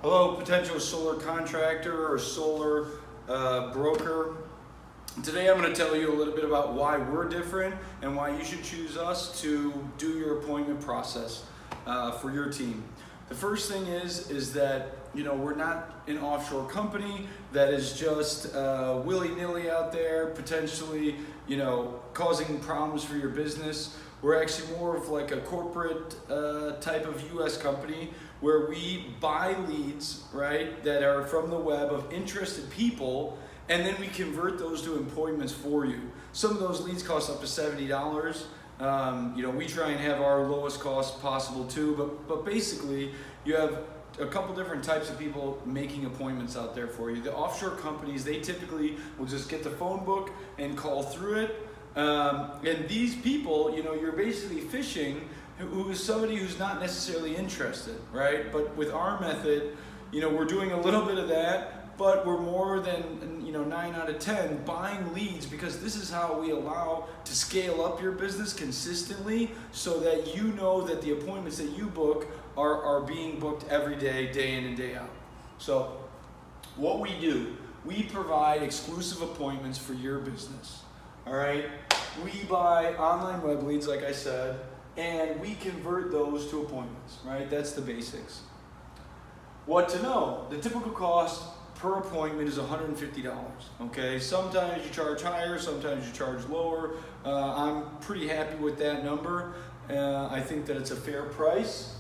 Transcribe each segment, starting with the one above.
Hello, potential solar contractor or solar broker. Today I'm going to tell you a little bit about why we're different and why you should choose us to do your appointment process for your team. The first thing is that we're not an offshore company that is just willy-nilly out there potentially causing problems for your business. We're actually more of like a corporate type of US company where we buy leads, right, that are from the web of interested people, and then we convert those to appointments for you. Some of those leads cost up to $70. We try and have our lowest cost possible too, but basically you have a couple different types of people making appointments out there for you. The offshore companies, they typically will just get the phone book and call through it. And these people, you're basically fishing who is somebody who's not necessarily interested, right? But with our method, we're doing a little bit of that, but we're more than 9 out of 10 buying leads, because this is how we allow to scale up your business consistently, so that you know that the appointments that you book are being booked every day, day in and day out. So what we do, we provide exclusive appointments for your business. All right, we buy online web leads, like I said, and we convert those to appointments, right? That's the basics. What to know? The typical cost per appointment is $150, okay? Sometimes you charge higher, sometimes you charge lower. I'm pretty happy with that number. I think that it's a fair price.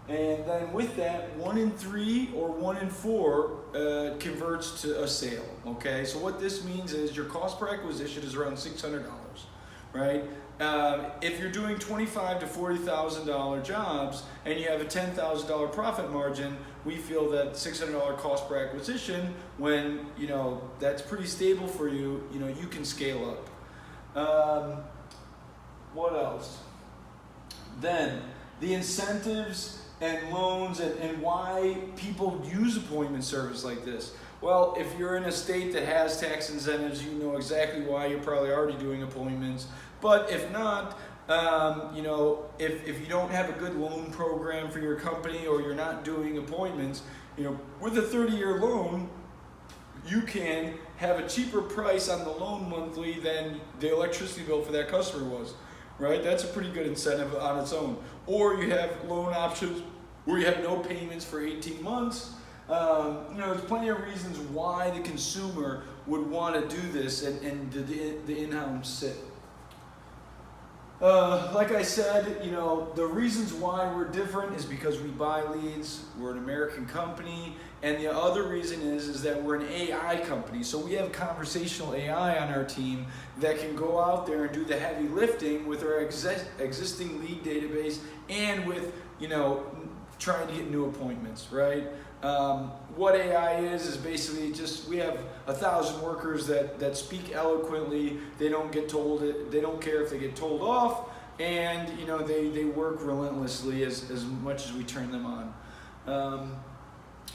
And then with that, 1 in 3 or 1 in 4 converts to a sale, okay? So what this means is your cost per acquisition is around $600, right? If you're doing $25,000 to $40,000 jobs and you have a $10,000 profit margin, we feel that $600 cost per acquisition, when that's pretty stable for you, you can scale up. What else? Then the incentives and loans and why people use appointment service like this. Well, if you're in a state that has tax incentives, you know exactly why you're probably already doing appointments. But if not, if you don't have a good loan program for your company, or you're not doing appointments, with a 30-year loan, you can have a cheaper price on the loan monthly than the electricity bill for that customer was, right? That's a pretty good incentive on its own. Or you have loan options where you have no payments for 18 months. There's plenty of reasons why the consumer would want to do this and the in-house sit. Like I said, the reasons why we're different is because we buy leads, we're an American company, and the other reason is that we're an AI company. So we have conversational AI on our team that can go out there and do the heavy lifting with our existing lead database, and with, trying to get new appointments, right? What AI is basically just, we have 1,000 workers that speak eloquently. They don't get told it. They don't care if they get told off, and they work relentlessly as much as we turn them on.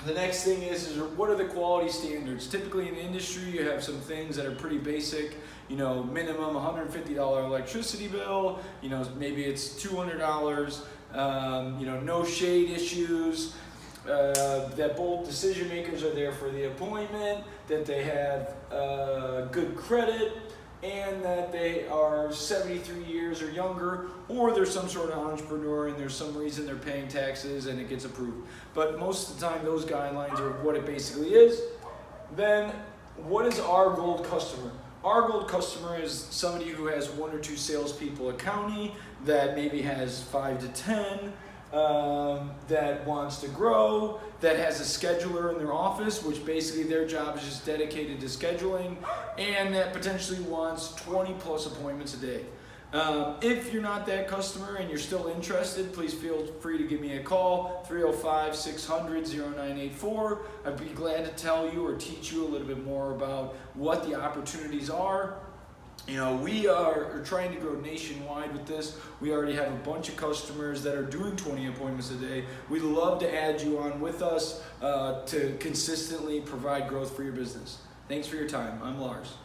The next thing is what are the quality standards? Typically in the industry, you have some things that are pretty basic. Minimum $150 electricity bill. Maybe it's $200. No shade issues. That both decision makers are there for the appointment, that they have good credit, and that they are 73 years or younger, or they're some sort of entrepreneur and there's some reason they're paying taxes and it gets approved. But most of the time, those guidelines are what it basically is. Then, what is our gold customer? Our gold customer is somebody who has 1 or 2 salespeople, a county that maybe has 5 to 10, that wants to grow, that has a scheduler in their office, which basically their job is just dedicated to scheduling, and that potentially wants 20 plus appointments a day. If you're not that customer and you're still interested, please feel free to give me a call, 305-600-0984. I'd be glad to tell you or teach you a little bit more about what the opportunities are. We are trying to grow nationwide with this. We already have a bunch of customers that are doing 20 appointments a day. We'd love to add you on with us to consistently provide growth for your business. Thanks for your time. I'm Lars.